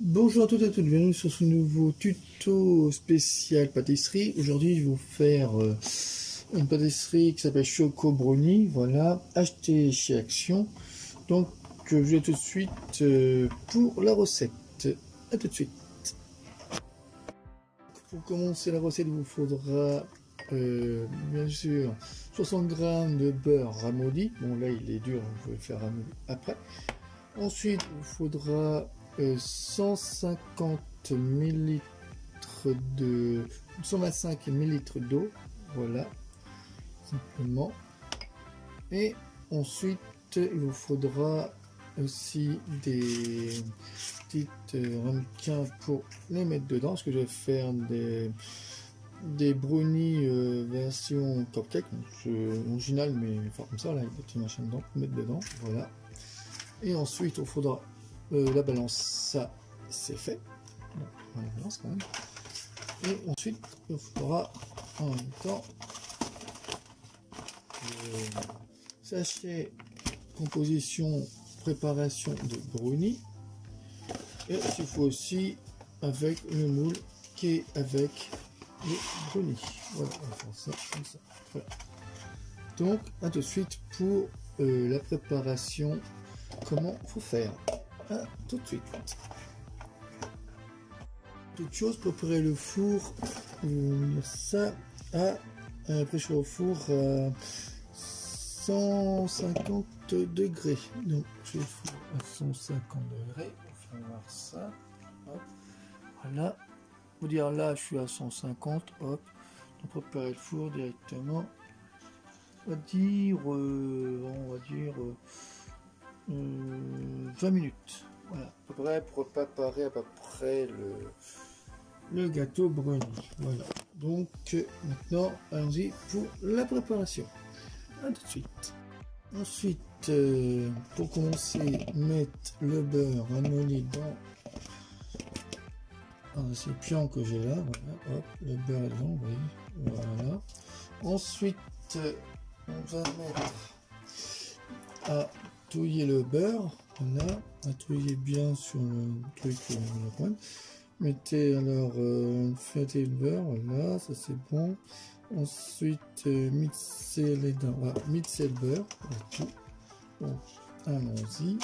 Bonjour à toutes et à tous, bienvenue sur ce nouveau tuto spécial pâtisserie. Aujourd'hui je vais vous faire une pâtisserie qui s'appelle Choco Brownie, voilà, acheté chez Action. Donc je vais tout de suite pour la recette. A tout de suite. Pour commencer la recette, il vous faudra bien sûr 60 g de beurre ramolli. Bon là il est dur, vous pouvez le faire ramolli après. Ensuite il vous faudra 150 ml de 125 ml d'eau, voilà, simplement. Et ensuite il vous faudra aussi des petites ramequins pour les mettre dedans, parce que je vais faire des brownies version cupcake, original mais enfin comme ça, là, avec des petits machins dedans pour mettre dedans, voilà. Et ensuite il faudra la balance, ça c'est fait. Bon, on la balance quand même. Et ensuite il faudra en même temps le sachet composition préparation de brownie. Et il faut aussi avec le moule qui est avec les brownies. Voilà, on va faire ça comme ça. Voilà. Donc à tout de suite pour la préparation. Comment faut faire? Tout de suite. Toute chose, préparer le four, ça à préchauffer au four à 150 degrés. Donc je le four à 150 degrés. On va voir ça. Hop. Voilà. Vous dire là, je suis à 150. Hop. Donc préparer le four directement. On va dire 20 minutes, voilà, à peu près, pour préparer à peu près le gâteau brownie. Voilà, donc maintenant allons-y pour la préparation. À tout de suite. Ensuite, pour commencer, mettre le beurre ramolli dans un récipient que j'ai là, voilà, hop, le beurre est dedans, vous voyez, voilà. Ensuite, on va mettre à touiller le beurre, voilà, à touiller bien sur le truc, mettez alors, faites le beurre, voilà, ça c'est bon. Ensuite, mixer les dents, voilà, mixer le beurre, tout. Bon, allons-y.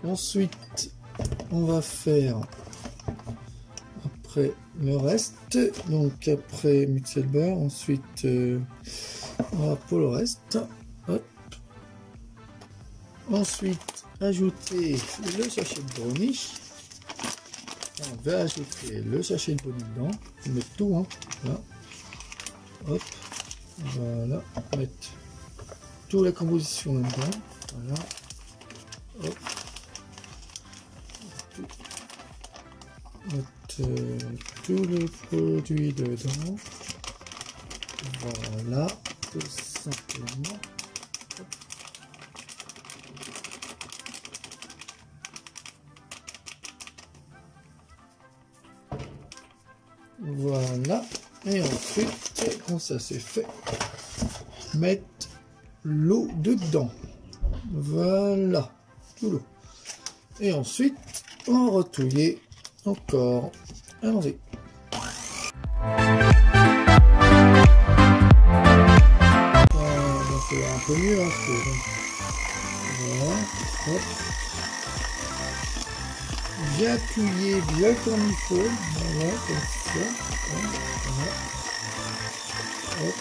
Voilà. Ensuite, on va faire le reste, donc après mixer le beurre, ensuite voilà pour le reste. Hop. Ensuite ajouter le sachet de brownie, on va ajouter le sachet de brownie dedans, on met tout, hein. Voilà. Hop, voilà, mettre toute la composition là-dedans, voilà. Hop. Tout le produit dedans, voilà, tout simplement. Voilà, et ensuite, quand ça c'est fait, mettre l'eau dedans, voilà, tout l'eau, et ensuite on retouiller encore. Allons-y. On va faire un peu mieux, hein, voilà, hop. Bien appuyer bien comme il faut, voilà, comme ça, voilà. Hop.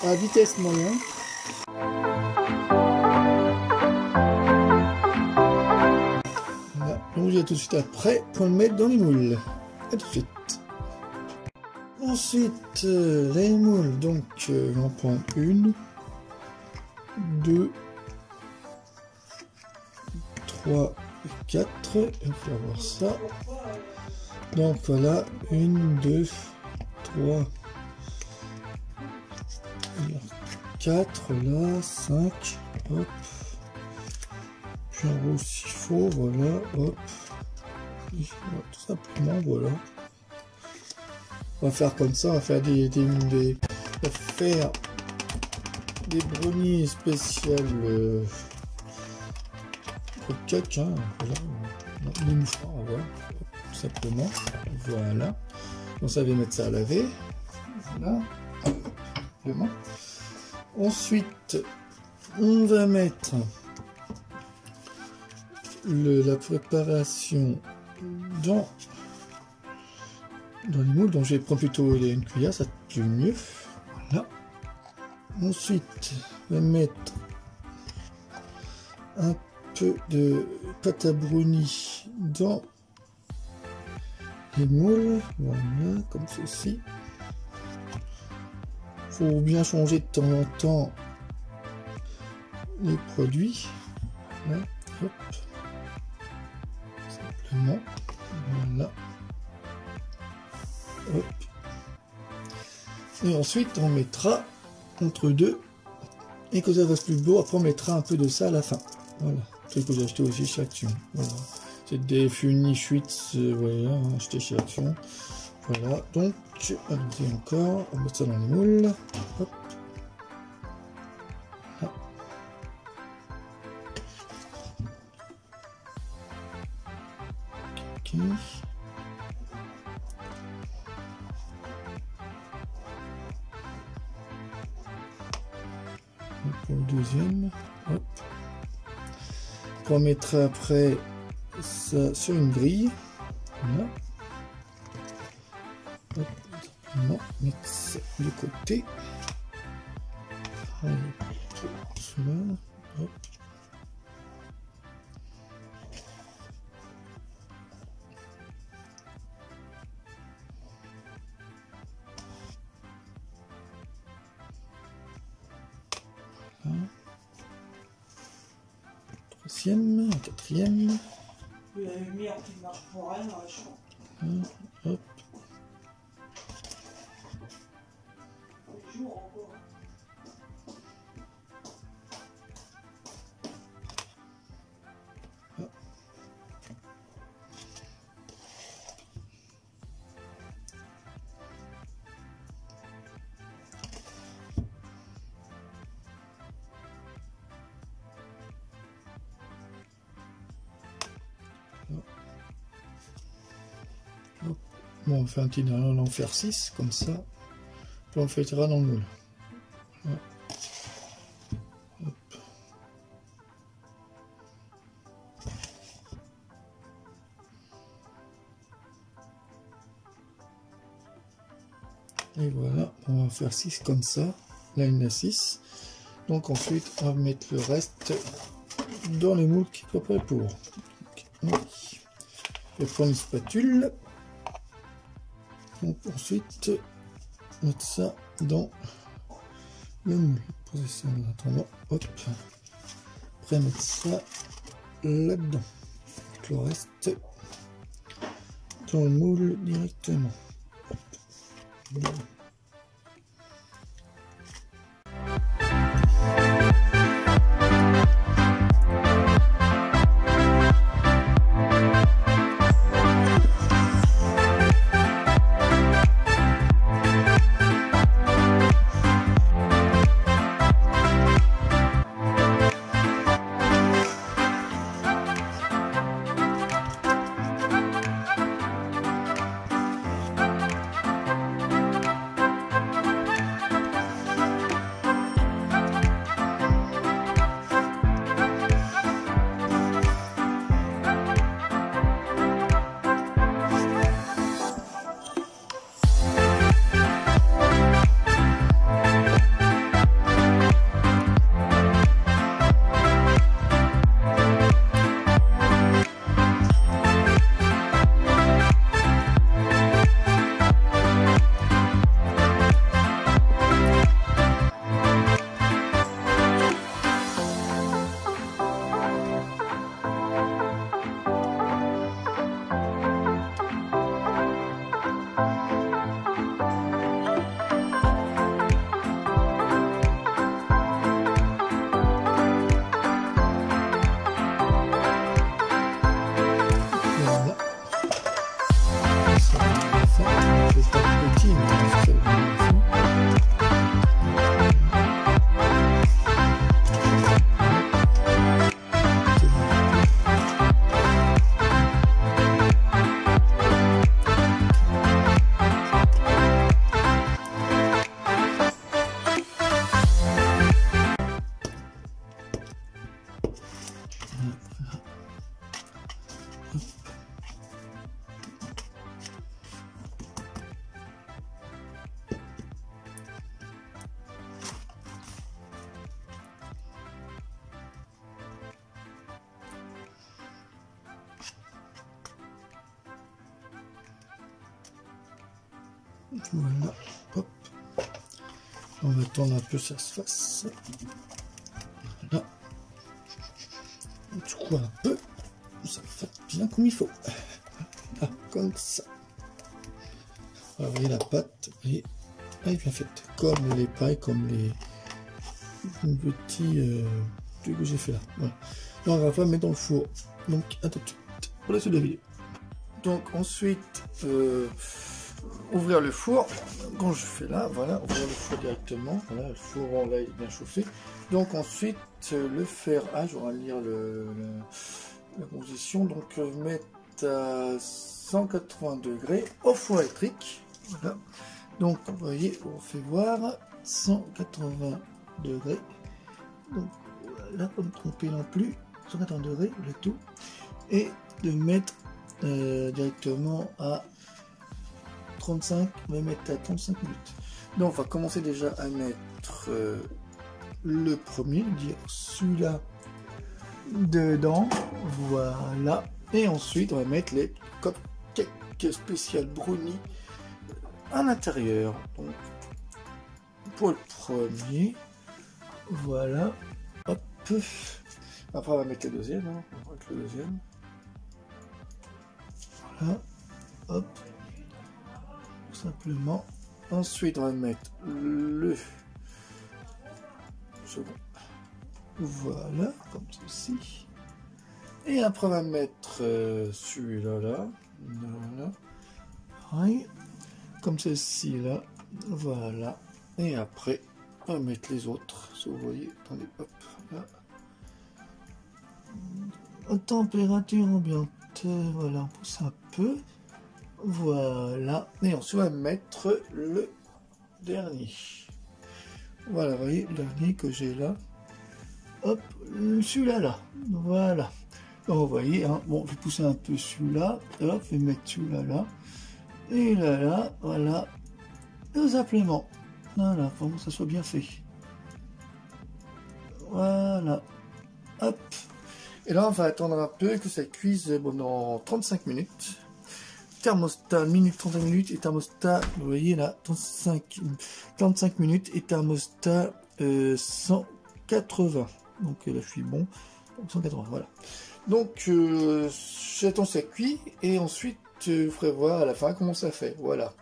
À vitesse moyenne. Donc je vais tout de suite après pour le mettre dans les moules. A tout de suite. Ensuite les moules, donc on prend 1, 2, 3, 4. On va voir ça. Donc voilà, 1, 2, 3, 4, là, 5, hop. Puis en gros s'il faut, voilà, hop. Tout simplement, voilà. On va faire comme ça, on va faire des va faire des brownies spéciales coquettes, hein, voilà, les mouchoirs, voilà, tout simplement, voilà. Donc ça va mettre ça à laver, voilà, simplement. Ensuite, on va mettre la préparation dans les moules, donc je vais prendre plutôt une cuillère, ça tue mieux, voilà. Ensuite, on va mettre un peu de pâte à brownie dans les moules, voilà, comme ceci. Faut bien changer de temps en temps les produits, voilà, hop, simplement, voilà, hop. Et ensuite, on mettra entre deux, et que ça fasse plus beau, après on mettra un peu de ça à la fin, voilà. Truc que j'ai acheté aussi chez Action. Voilà. C'est des Funny Schwitz, voilà, acheté chez Action. Voilà, donc, allons-y encore, on met ça dans les moules. Hop. Là. Ok. Et pour le deuxième, hop. On mettra après ça sur une grille. Voilà. Hop, on va mettre ça de côté. Allez, cela. Hop. Voilà. Troisième, quatrième. La lumière qui marche pour elle dans la chambre. Hop. Le jour encore. Hop. Bon, on fait un petit en faire 6 comme ça, puis on le fêtera dans le moule. Voilà. Hop. Et voilà, on va faire 6 comme ça. Là, il y en a 6. Donc ensuite, on va mettre le reste dans les moules qui sont prêts pour. Donc, je vais prendre une spatule. Donc ensuite, mettre ça dans le moule. Poser ça en attendant. Hop. Après, mettre ça là-dedans. Le reste dans le moule directement. Hop. Voilà. Voilà, hop. On va attendre un peu ça se fasse. Voilà. On secoue un peu. Ça fait bien comme il faut. Voilà, comme ça. Voilà, vous voyez la pâte, vous voyez, elle est bien faite. Comme les pailles, comme les petits trucs que j'ai fait là. Voilà. Là, on va pas mettre dans le four. Donc, à tout de suite. Pour la suite de la vidéo. Donc, ensuite, ouvrir le four. Quand je fais là, voilà, ouvrir le four directement. Voilà, le four là il est bien chauffé. Donc, ensuite, le fer. Ah, je vais lire la composition. Donc, mettre à 180 degrés au four électrique. Voilà. Donc, vous voyez, on fait voir 180 degrés. Donc, voilà, pas me tromper non plus. 180 degrés, le tout. Et de mettre directement à 35, on va mettre à 35 minutes. Donc, on va commencer déjà à mettre le premier, dire celui-là dedans. Voilà. Et ensuite, on va mettre les cupcakes spécial brownie à l'intérieur. Donc, pour le premier, voilà, hop. Après, on va mettre le deuxième. Hein. On va mettre le deuxième. Voilà, hop. Tout simplement. Ensuite, on va mettre le second. Voilà, comme ceci. Et après, on va mettre celui-là, là. Voilà. Oui. Comme ceci là, voilà. Et après, on va mettre les autres, si vous voyez. Attendez, hop, là. En température ambiante, voilà, on pousse un peu. Voilà. Et ensuite, on va mettre le dernier. Voilà, vous voyez, le dernier que j'ai là. Hop, celui-là, là. Voilà. Donc, vous voyez, hein, bon, je vais pousser un peu celui-là. Hop, je vais mettre celui-là, là. Et là, voilà, tout simplement. Voilà, pour que ça soit bien fait. Voilà. Hop. Et là, on va attendre un peu que ça cuise pendant 35 minutes. Thermostat, minute 35 minutes et thermostat, vous voyez là, 35 minutes et thermostat 180. Donc là, je suis bon. 180, voilà. Donc, j'attends ça cuit et ensuite, je ferai voir à la fin comment ça fait. Voilà.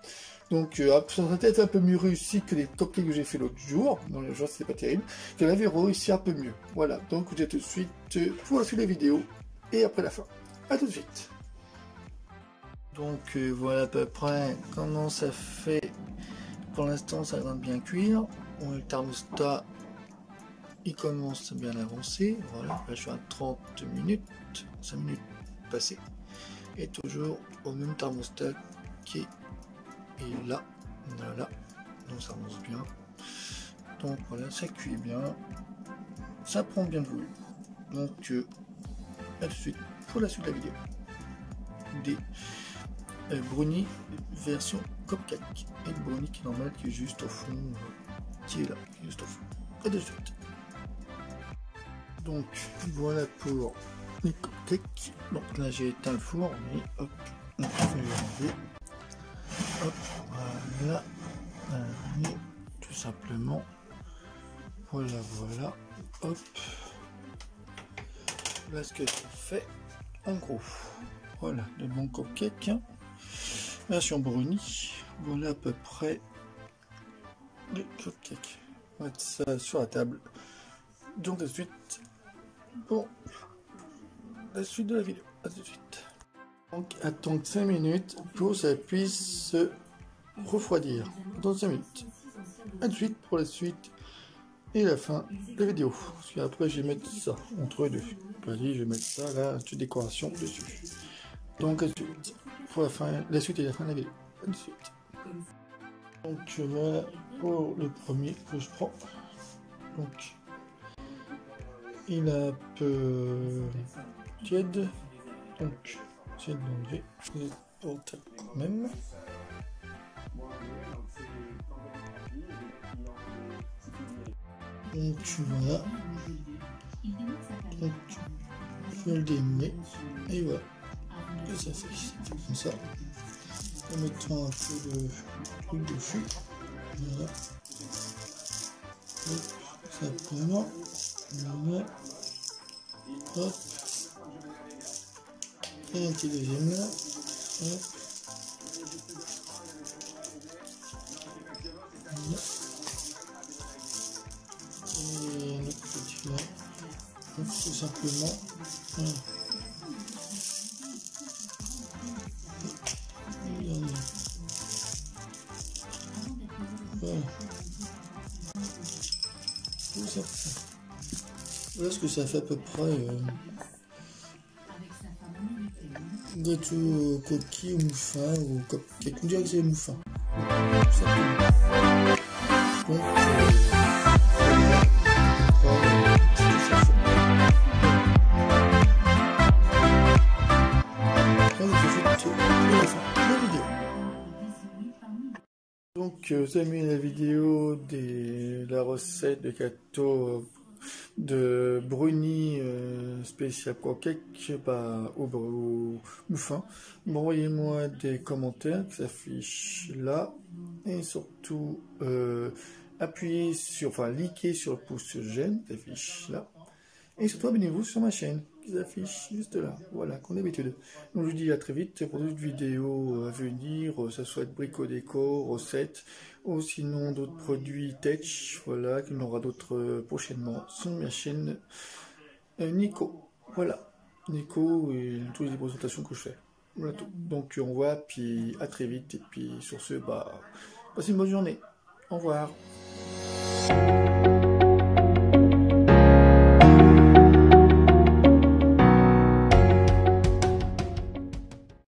Donc, ça serait peut-être un peu mieux réussi que les cupcakes que j'ai fait l'autre jour. Dans le jour, c'était pas terrible. Je l'avais réussi un peu mieux. Voilà. Donc, je dis à tout de suite pour la suite de la vidéo et après la fin. À tout de suite. Donc, voilà à peu près comment ça fait. Pour l'instant, ça va bien cuire. Le thermostat, il commence à bien avancer. Voilà. Là, je suis à 30 minutes. 5 minutes passées. Et toujours au même thermostat qui est là. Voilà. Donc ça avance bien. Donc voilà, ça cuit bien. Ça prend bien de volume. Donc à tout de suite pour la suite de la vidéo. Des brownies version cupcake. Et le brownie qui est normal qui est juste au fond. Qui est là, juste au fond. À tout de suite. Donc voilà pour les cupcakes. Donc là j'ai éteint le four, mais hop, on peut enlever. Hop, voilà. Et tout simplement. Voilà, voilà. Hop. Voilà ce que ça fait. En gros. Voilà, le bon cupcake. Version brownie. Voilà à peu près le cupcake. On va mettre ça sur la table. Donc de suite. Bon. La suite de la vidéo. À tout de suite. Donc attendre 5 minutes pour que ça puisse se refroidir. Dans 5 minutes. À tout de suite pour la suite et la fin de la vidéo. Parce qu'après je vais mettre ça entre les deux. Allez, je vais mettre ça là, une petite décoration dessus. Donc à tout de suite pour la suite et la fin de la vidéo. À tout de suite. Donc voilà pour le premier que je prends. Donc il est un peu tiède. Donc j'ai d'enlever les portes quand même. Donc voilà. Donc je vais le démêler et voilà. Et ça fait comme ça. en mettant un peu de truc dessus. Voilà. Hop, simplement. Voilà. Hop. Et un petit deuxième là. Hop. Voilà. Et un autre petit là. Hop, tout simplement. Voilà. Regardez. Voilà. Tout ça. Voilà ce que ça fait à peu près. Gâteau coquille ou mouffin ou cupcake. On dirait que c'est mouffin. Tout simplement. Donc, donc, vous avez mis la vidéo de la recette de gâteau de brownie spécial cupcake au mouffin. Envoyez-moi des commentaires qui s'affichent là et surtout appuyez sur, enfin cliquez sur le pouce j'aime qui s'affiche là et surtout abonnez-vous sur ma chaîne qui s'affiche juste là, voilà, comme d'habitude. Donc je vous dis à très vite pour d'autres vidéos à venir, ça soit de brico-déco, recettes, ou sinon d'autres produits tech, voilà, qu'il y en aura d'autres prochainement sur ma chaîne Nico, voilà, Nico et toutes les présentations que je fais. Voilà tout. Donc on voit, puis à très vite, et puis sur ce, passez une bonne journée. Au revoir.